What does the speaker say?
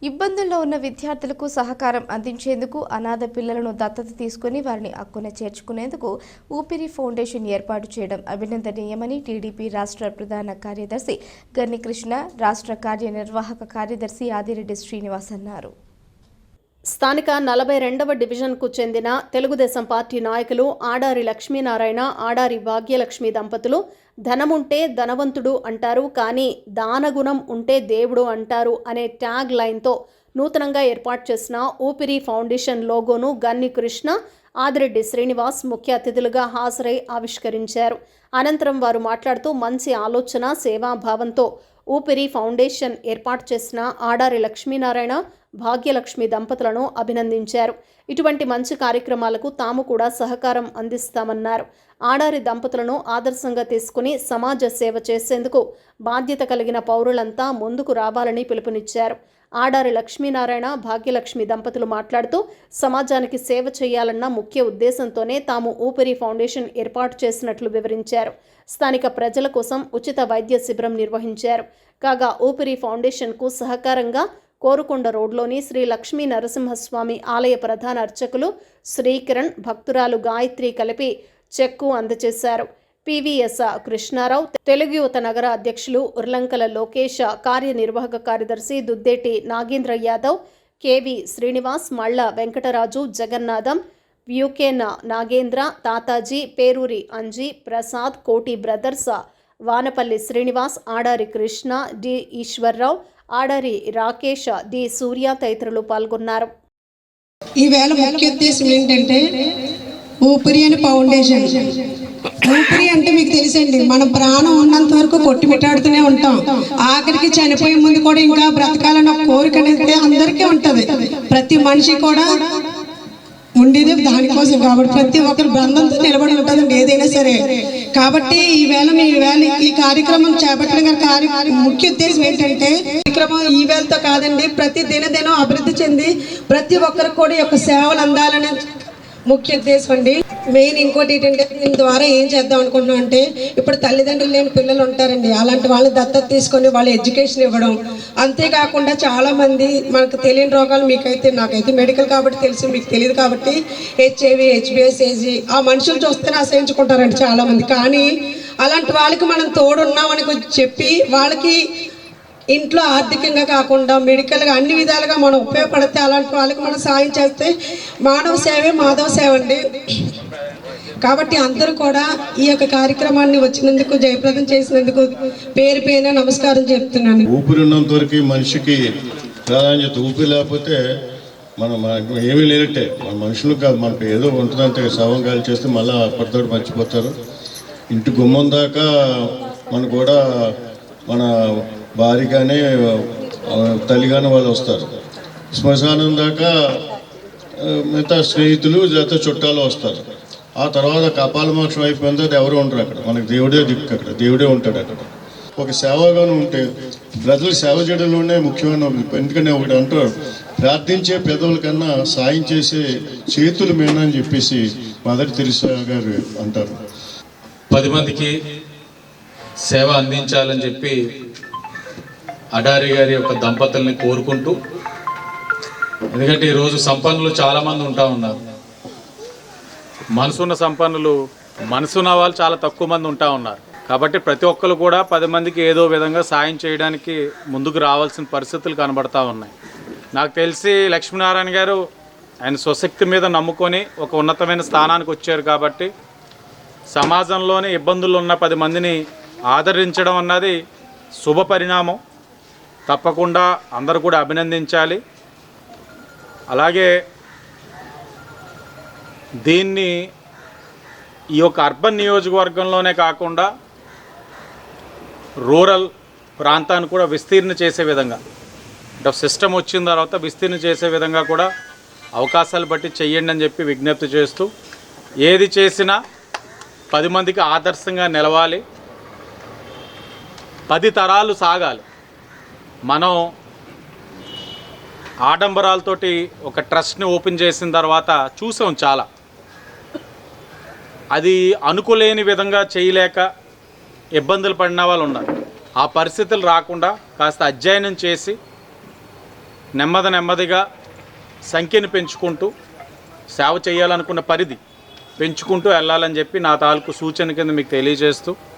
ఇబ్బందుల్లో ఉన్న విద్యార్థులకు సహకారం అందించేందుకు అనాథ పిల్లలను దత్తత తీసుకుని వారిని హక్కున చేర్చుకునేందుకు ఊపిరి ఫౌండేషన్ ఏర్పాటు చేయడం అభినందనీయమని టీడీపీ రాష్ట్ర ప్రధాన కార్యదర్శి గన్ని కృష్ణ, రాష్ట్ర కార్యనిర్వాహక కార్యదర్శి ఆదిరెడ్డి శ్రీనివాస్ అన్నారు. స్థానిక 42వ డివిజన్కు చెందిన తెలుగుదేశం పార్టీ నాయకులు ఆడారి లక్ష్మీనారాయణ, ఆడారి భాగ్యలక్ష్మి దంపతులు ధనముంటే ధనవంతుడు అంటారు, కానీ దానగుణం ఉంటే దేవుడు అంటారు అనే ట్యాగ్ లైన్తో నూతనంగా ఏర్పాటు చేసిన ఊపిరి ఫౌండేషన్ లోగోను గన్ని కృష్ణ, ఆదిరెడ్డి శ్రీనివాస్ ముఖ్య అతిథులుగా హాజరై ఆవిష్కరించారు. అనంతరం వారు మాట్లాడుతూ మంచి ఆలోచన, సేవాభావంతో ఊపిరి ఫౌండేషన్ ఏర్పాటు చేసిన ఆడారి లక్ష్మీనారాయణ, భాగ్యలక్ష్మి దంపతులను అభినందించారు. ఇటువంటి మంచి కార్యక్రమాలకు తాము కూడా సహకారం అందిస్తామన్నారు. ఆడారి దంపతులను ఆదర్శంగా తీసుకుని సమాజ సేవ చేసేందుకు బాధ్యత కలిగిన పౌరులంతా ముందుకు రావాలని పిలుపునిచ్చారు. ఆడారి లక్ష్మీనారాయణ, భాగ్యలక్ష్మి దంపతులు మాట్లాడుతూ సమాజానికి సేవ చేయాలన్న ముఖ్య ఉద్దేశంతోనే తాము ఊపిరి ఫౌండేషన్ ఏర్పాటు చేసినట్లు వివరించారు. స్థానిక ప్రజల కోసం ఉచిత వైద్య శిబిరం నిర్వహించారు. కాగా ఊపిరి ఫౌండేషన్కు సహకారంగా కోరుకొండ రోడ్లోని శ్రీ లక్ష్మీ నరసింహస్వామి ఆలయ ప్రధాన అర్చకులు శ్రీకిరణ్, భక్తురాలు గాయత్రి కలిపి చెక్కు అందజేశారు. పివిఎస్ కృష్ణారావు, తెలుగు యువత నగర అధ్యక్షులు ఉర్లంకల లోకేష్, కార్యనిర్వాహక కార్యదర్శి దుద్దేటి నాగేంద్ర యాదవ్, కేవి శ్రీనివాస్, మళ్ళ Venkataraju, Jagannatham, వ్యూకేన్ Nagendra, Tataji, Peruri Anji, Prasad, Koti brothers, Vanapalli Srinivas, Adari Krishna, D Eshwarrao, Adari Rakesh, D Surya తదితరులు పాల్గొన్నారు. ఈవేళ ముఖ్య ఉద్దేశం ఏంటంటే ఊపిరి అని ఫౌండేషన్. ఊపిరి అంటే మీకు తెలుసండి, మన ప్రాణం ఉన్నంత వరకు కొట్టుమిట్టాడుతూనే ఉంటాం. ఆఖరికి చనిపోయే ముందు కూడా ఇంకా బ్రతకాలని ఒక కోరిక అనేది అందరికీ ఉంటుంది. ప్రతి మనిషి కూడా ఉండేది దానికోసం. కాబట్టి ప్రతి ఒక్కరు బంధంతో నిలబడి ఉంటుందండి ఏదైనా సరే. కాబట్టి ఈవేళ ఈ కార్యక్రమం చేపట్టడం ముఖ్య ఉద్దేశం ఏంటంటే, కార్యక్రమం ఈవేళతో కాదండి, ప్రతి దినదినం అభివృద్ధి చెంది ప్రతి ఒక్కరికి కూడా యొక్క సేవలు అందాలని ముఖ్య ఉద్దేశం అండి. మెయిన్ ఇంకోటి ఏంటంటే, దీని ద్వారా ఏం చేద్దాం అనుకుంటున్నాం అంటే, ఇప్పుడు తల్లిదండ్రులు లేని పిల్లలు ఉంటారండి, అలాంటి వాళ్ళని దత్తత తీసుకొని వాళ్ళ ఎడ్యుకేషన్ ఇవ్వడం. అంతేకాకుండా చాలామంది మనకు తెలియని రోగాలు, నాకైతే మెడికల్ కాబట్టి తెలుసు, మీకు తెలియదు కాబట్టి హెచ్ఐవి, హెచ్బిఎస్, ఆ మనుషులు చూస్తేనే అసహించుకుంటారండి చాలామంది. కానీ అలాంటి వాళ్ళకి మనం తోడున్నామని చెప్పి వాళ్ళకి ఇంట్లో ఆర్థికంగా కాకుండా మెడికల్గా అన్ని విధాలుగా మనం ఉపయోగపడితే, అలాంటి వాళ్ళకి మనం సాయం చేస్తే మానవ సేవే మాధవ సేవ అండి. కాబట్టి అందరూ కూడా ఈ యొక్క కార్యక్రమాన్ని వచ్చినందుకు, జయప్రదం చేసినందుకు పేరు పేరున నమస్కారం చెప్తున్నాను. ఊపిరి ఉన్నంత వరకు మనిషికి ప్రాధాన్యత. ఊపిరి లేకపోతే మనం ఏమీ లేనట్టే. మన మనుషులు కాదు, మనకు ఏదో ఉంటుందంటే శవం గాలి చేస్తే మళ్ళీ అప్పటితోటి మర్చిపోతారు. ఇంటి గుమ్మం దాకా మనం కూడా మన భార్యగానే తల్లిగానే వాళ్ళు వస్తారు. శ్మశానం దాకా మిగతా స్నేహితులు లేదా చుట్టాలు వస్తారు. ఆ తర్వాత కపాల మోక్షం అయిపోయిన తర్వాత ఎవరు ఉంటారు అక్కడ. మనకు దేవుడే దిక్కు, అక్కడ దేవుడే ఉంటాడు. అక్కడ ఒక సేవగాను ఉంటే ప్రజలు సేవ చేయడంలోనే ముఖ్యమైన. ఎందుకంటే ఒకటి అంటారు, ప్రార్థించే పెదవుల కన్నా సాయం చేసే చేతులు మేనా అని చెప్పేసి మదర్ తెరిసా గారు అంటారు. 10 మందికి సేవ అందించాలని చెప్పి అడారి గారి యొక్క దంపతుల్ని కోరుకుంటూ, ఎందుకంటే ఈరోజు సంపన్నులు చాలామంది ఉంటా ఉన్నారు. మనసున్న సంపన్నులు, మనసున్న వాళ్ళు చాలా తక్కువ మంది ఉంటా ఉన్నారు. కాబట్టి ప్రతి ఒక్కరు కూడా 10 మందికి ఏదో విధంగా సాయం చేయడానికి ముందుకు రావాల్సిన పరిస్థితులు కనబడతా ఉన్నాయి. నాకు తెలిసి లక్ష్మీనారాయణ గారు ఆయన స్వశక్తి మీద నమ్ముకొని ఒక ఉన్నతమైన స్థానానికి వచ్చారు. కాబట్టి సమాజంలోని ఇబ్బందులు ఉన్న 10 మందిని ఆదరించడం అన్నది శుభ పరిణామం. తప్పకుండా అందరూ కూడా అభినందించాలి. అలాగే దీన్ని ఈ యొక్క అర్బన్ నియోజకవర్గంలోనే కాకుండా రూరల్ ప్రాంతాన్ని కూడా విస్తీర్ణ చేసే విధంగా, అంటే సిస్టమ్ వచ్చిన తర్వాత విస్తీర్ణ చేసే విధంగా కూడా అవకాశాలు బట్టి చెయ్యండి అని చెప్పి విజ్ఞప్తి చేస్తూ, ఏది చేసినా 10 మందికి ఆదర్శంగా నిలవాలి, 10 తరాలు సాగాలి. మనం ఆడంబరాలతోటి ఒక ట్రస్ట్ని ఓపెన్ చేసిన తర్వాత చూసాం చాలా. అది అనుకోలేని విధంగా చేయలేక ఇబ్బందులు పడిన వాళ్ళు ఉన్నారు. ఆ పరిస్థితులు రాకుండా కాస్త అధ్యయనం చేసి నెమ్మదిగా సంఖ్యను పెంచుకుంటూ సేవ చేయాలనుకున్న పరిధి పెంచుకుంటూ వెళ్ళాలని చెప్పి నా తాలూకు సూచన కింద మీకు తెలియజేస్తూ